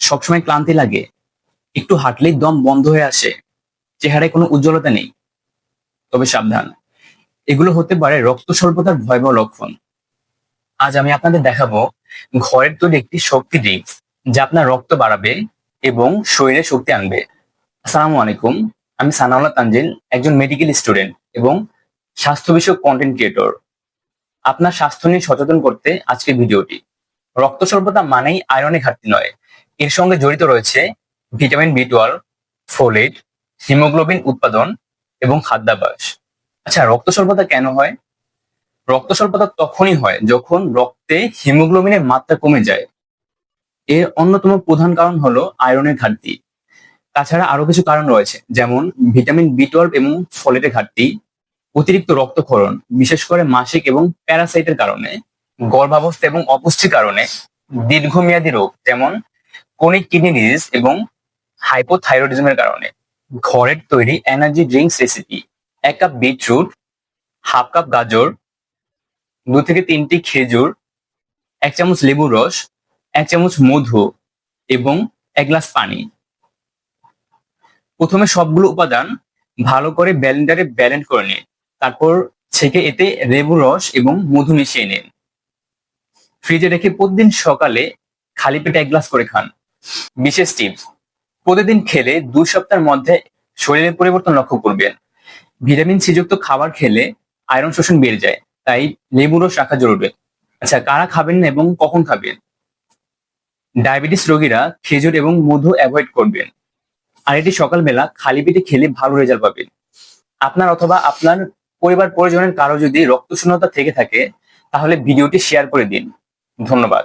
সবসময় ক্লান্তি লাগে, একটু হাঁটলেই দম বন্ধ হয়ে আসে, চেহারায় কোনো উজ্জ্বলতা নেই। তবে সাবধান, এগুলো হতে পারে রক্ত স্বল্পতার ভয়াবহ লক্ষণ। আজ আমি আপনাদের দেখাবো ঘরের তৈরি একটি শক্তি ড্রিঙ্কস, যা আপনার রক্ত বাড়াবে এবং শরীরে শক্তি আনবে। আসসালামু আলাইকুম, আমি সানাউল্লাহ তানজিল, একজন মেডিকেল স্টুডেন্ট এবং স্বাস্থ্য বিষয়ক কন্টেন্ট ক্রিয়েটর। আপনার স্বাস্থ্য নিয়ে সচেতন করতে আজকের ভিডিওটি। রক্ত স্বল্পতা মানেই আয়রনের ঘাটতি নয়, এর সঙ্গে জড়িত রয়েছে ভিটামিন বি 12, ফোলেট, হিমোগ্লোবিন উৎপাদন এবং খাদ্যাভ্যাস। আচ্ছা, রক্ত স্বল্পতা কেন হয়? রক্ত স্বল্পতা তখনই হয় যখন রক্তে হিমোগ্লোবিনের মাত্রা কমে যায়। এর অন্যতম প্রধান কারণ হলো আয়রনের ঘাটতি। তাছাড়া আরো কিছু কারণ রয়েছে, যেমন ভিটামিন বি 12 এবং ফোলেটের ঘাটতি, অতিরিক্ত রক্তক্ষরণ বিশেষ করে মাসিক এবং প্যারাসাইটের কারণে, গর্ভাবস্থা এবং অপুষ্টির কারণে, দীর্ঘমেয়াদী রোগ যেমন ক্রনিক কিডনি ডিজিজ এবং হাইপোথাইরয়েডিজমের কারণে। ঘরের তৈরি energy drinks recipe: 1 cup beetroot, half cup গাজর, 2 থেকে 3টি খেজুর, 1 চামচ লেবুর রস, 1 চামচ মধু এবং 1 গ্লাস পানি। প্রথমে সবগুলো উপাদান ভালো করে ব্লেন্ডারে ব্লেন্ড করে নিন, তারপর ছেঁকে এতে লেবুর রস এবং মধু মিশিয়ে নিন। ফ্রিজে রেখে প্রতিদিন সকালে খালি পেটে 1 গ্লাস করে খান। বিশেষ টিপস: প্রতিদিন খেলে 2 সপ্তাহের মধ্যে শরীরের পরিবর্তন লক্ষ্য করবেন। ভিটামিন সি যুক্ত খাবার খেলে আয়রন শোষণ বেড়ে যায়, তাই লেবুর রস রাখা জরুরি। আচ্ছা, কারা খাবেন না এবং কখন খাবেন? ডায়াবেটিস রোগীরা খেজুর এবং মধু অ্যাভয়েড করবেন, আর এটি সকালবেলা খালি পেটে খেলে ভালো রেজাল্ট পাবেন। আপনার অথবা আপনার পরিবার পরিজনের কারো যদি রক্তশূন্যতা থেকে থাকে, তাহলে ভিডিওটি শেয়ার করে দিন। ধন্যবাদ।